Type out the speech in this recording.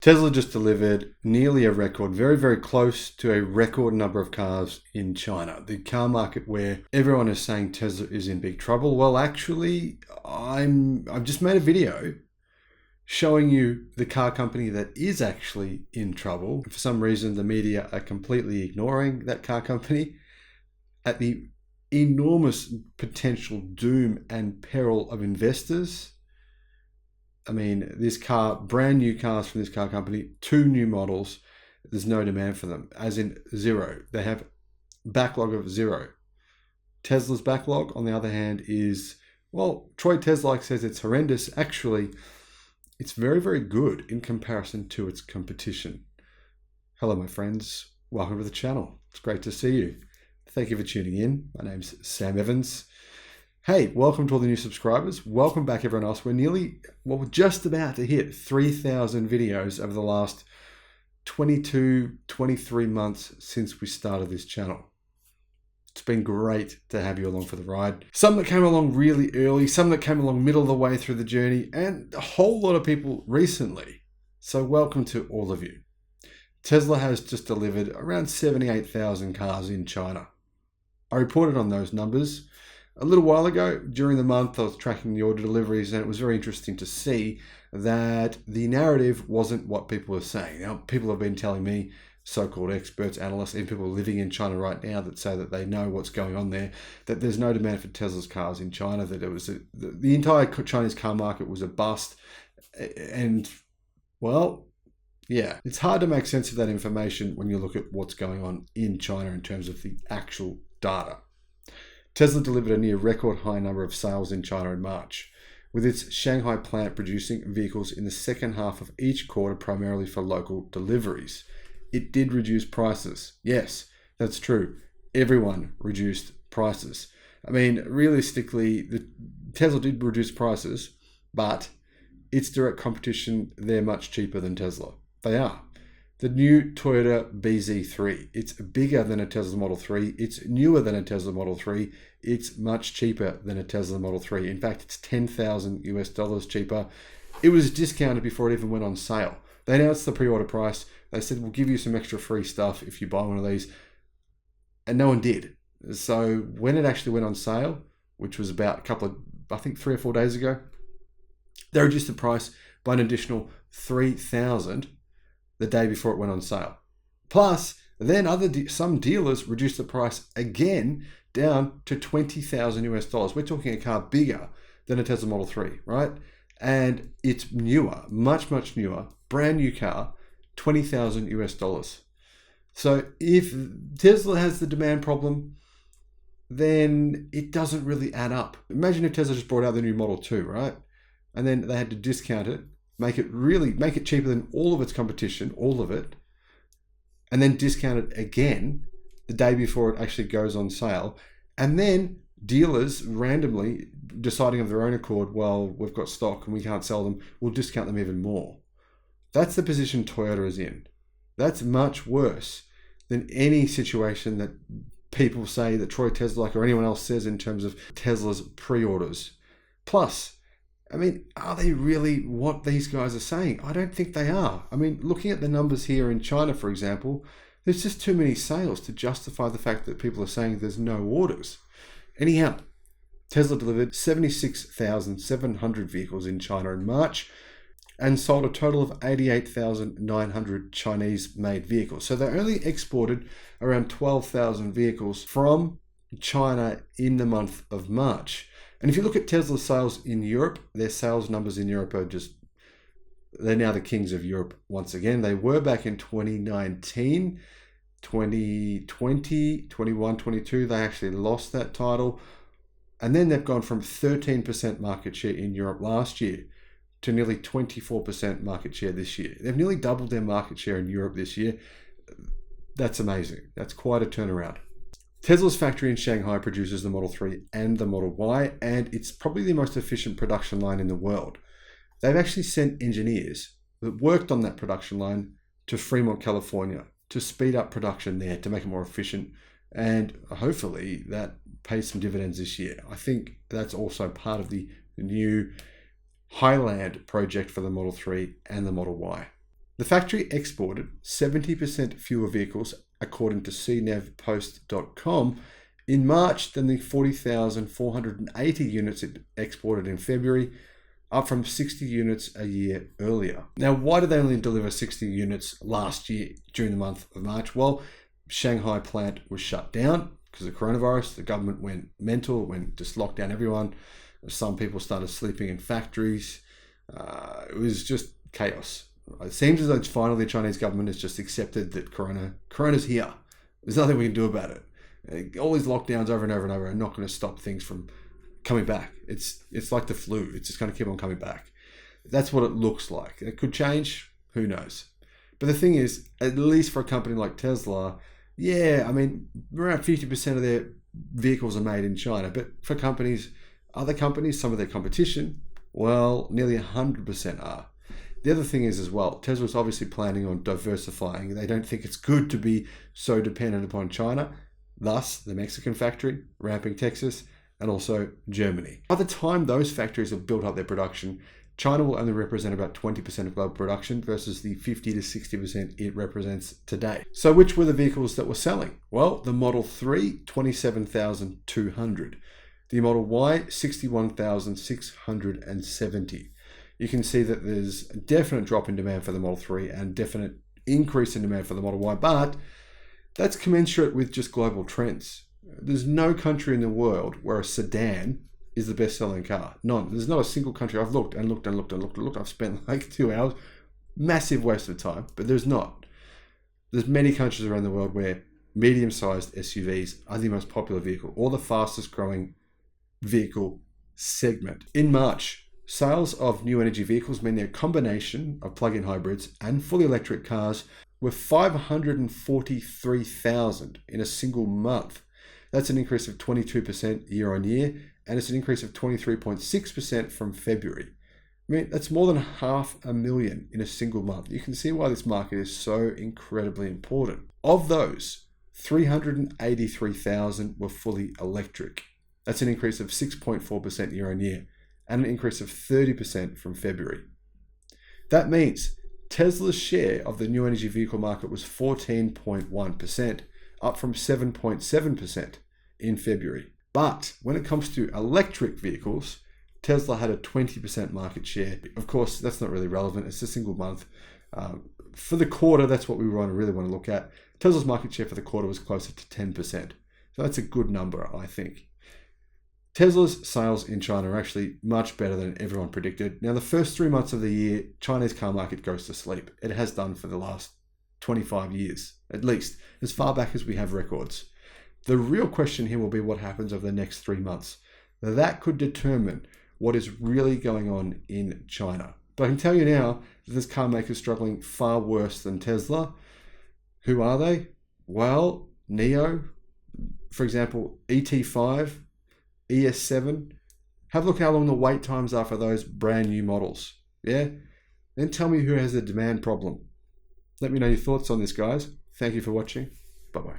Tesla just delivered nearly a record, very, very close to a record number of cars in China, the car market where everyone is saying Tesla is in big trouble. Well, actually, I've just made a video showing you the car company that is actually in trouble. For some reason, the media are completely ignoring that car company at the enormous potential doom and peril of investors. I mean, this car, brand new cars from this car company, 2 new models, there's no demand for them, as in zero. They have backlog of 0. Tesla's backlog, on the other hand, is, well, Troy Tesla says it's horrendous. Actually, it's very, very good in comparison to its competition. Hello, my friends. Welcome to the channel. It's great to see you. Thank you for tuning in. My name's Sam Evans. Hey, welcome to all the new subscribers. Welcome back, everyone else. We're just about to hit 3,000 videos over the last 22, 23 months since we started this channel. It's been great to have you along for the ride. Some that came along really early, some that came along middle of the way through the journey, and a whole lot of people recently. So welcome to all of you. Tesla has just delivered around 78,000 cars in China. I reported on those numbers a little while ago. During the month, I was tracking the order deliveries, and it was very interesting to see that the narrative wasn't what people were saying. Now, people have been telling me, so-called experts, analysts, and people living in China right now that say that they know what's going on there, that there's no demand for Tesla's cars in China, that it was the entire Chinese car market was a bust. And, well, yeah, it's hard to make sense of that information when you look at what's going on in China in terms of the actual data. Tesla delivered a near record high number of sales in China in March, with its Shanghai plant producing vehicles in the second half of each quarter primarily for local deliveries. It did reduce prices. Yes, that's true. Everyone reduced prices. I mean, realistically, Tesla did reduce prices, but its direct competition, they're much cheaper than Tesla. They are. The new Toyota BZ3, it's bigger than a Tesla Model 3. It's newer than a Tesla Model 3. It's much cheaper than a Tesla Model 3. In fact, it's $10,000 cheaper. It was discounted before it even went on sale. They announced the pre-order price. They said, we'll give you some extra free stuff if you buy one of these. And no one did. So when it actually went on sale, which was about I think 3 or 4 days ago, they reduced the price by an additional $3,000 the day before it went on sale. Plus, then some dealers reduced the price again down to $20,000. We're talking a car bigger than a Tesla Model 3, right? And it's newer, much, much newer, brand new car, $20,000. So if Tesla has the demand problem, then it doesn't really add up. Imagine if Tesla just brought out the new Model 2, right? And then they had to discount it, make it cheaper than all of its competition, all of it, and then discount it again the day before it actually goes on sale. And then dealers randomly deciding of their own accord, well, we've got stock and we can't sell them, we'll discount them even more. That's the position Toyota is in. That's much worse than any situation that people say that Troy Tesla or anyone else says in terms of Tesla's pre-orders. Plus, I mean, are they really what these guys are saying? I don't think they are. I mean, looking at the numbers here in China, for example, there's just too many sales to justify the fact that people are saying there's no orders. Anyhow, Tesla delivered 76,700 vehicles in China in March and sold a total of 88,900 Chinese-made vehicles. So they only exported around 12,000 vehicles from China in the month of March. And if you look at Tesla's sales in Europe, their sales numbers in Europe are they're now the kings of Europe once again. They were back in 2019, 2020, 21, 22. They actually lost that title. And then they've gone from 13% market share in Europe last year to nearly 24% market share this year. They've nearly doubled their market share in Europe this year. That's amazing. That's quite a turnaround. Tesla's factory in Shanghai produces the Model 3 and the Model Y, and it's probably the most efficient production line in the world. They've actually sent engineers that worked on that production line to Fremont, California, to speed up production there, to make it more efficient, and hopefully that pays some dividends this year. I think that's also part of the new Highland project for the Model 3 and the Model Y. The factory exported 70% fewer vehicles, according to cnevpost.com, in March than the 40,480 units it exported in February, up from 60 units a year earlier. Now, why did they only deliver 60 units last year during the month of March? Well, Shanghai plant was shut down because of coronavirus. The government went mental, just locked down everyone. Some people started sleeping in factories. It was just chaos. It seems as though finally the Chinese government has just accepted that corona's here. There's nothing we can do about it. All these lockdowns over and over and over are not going to stop things from coming back. It's like the flu. It's just going to keep on coming back. That's what it looks like. It could change. Who knows? But the thing is, at least for a company like Tesla, yeah, I mean, around 50% of their vehicles are made in China. But for other companies, some of their competition, well, nearly 100% are. The other thing is as well, Tesla's obviously planning on diversifying. They don't think it's good to be so dependent upon China. Thus, the Mexican factory, ramping Texas, and also Germany. By the time those factories have built up their production, China will only represent about 20% of global production versus the 50 to 60% it represents today. So which were the vehicles that were selling? Well, the Model 3, 27,200. The Model Y, 61,670. You can see that there's a definite drop in demand for the Model 3 and definite increase in demand for the Model Y, but that's commensurate with just global trends. There's no country in the world where a sedan is the best-selling car. None. There's not a single country. I've looked. I've spent like 2 hours. Massive waste of time, but there's not. There's many countries around the world where medium-sized SUVs are the most popular vehicle or the fastest-growing vehicle segment. In March, sales of new energy vehicles, meaning a combination of plug-in hybrids and fully electric cars, were 543,000 in a single month. That's an increase of 22% year on year, and it's an increase of 23.6% from February. I mean, that's more than 500,000 in a single month. You can see why this market is so incredibly important. Of those, 383,000 were fully electric. That's an increase of 6.4% year on year, and an increase of 30% from February. That means Tesla's share of the new energy vehicle market was 14.1%, up from 7.7% in February. But when it comes to electric vehicles, Tesla had a 20% market share. Of course, that's not really relevant. It's a single month. For the quarter, that's what we really want to look at. Tesla's market share for the quarter was closer to 10%. So that's a good number, I think. Tesla's sales in China are actually much better than everyone predicted. Now, the first 3 months of the year, China's car market goes to sleep. It has done for the last 25 years, at least, as far back as we have records. The real question here will be what happens over the next 3 months. Now, that could determine what is really going on in China. But I can tell you now that this car maker is struggling far worse than Tesla. Who are they? Well, NIO, for example, ET5, ES7. Have a look how long the wait times are for those brand new models. Yeah? Then tell me who has a demand problem. Let me know your thoughts on this, guys. Thank you for watching. Bye-bye.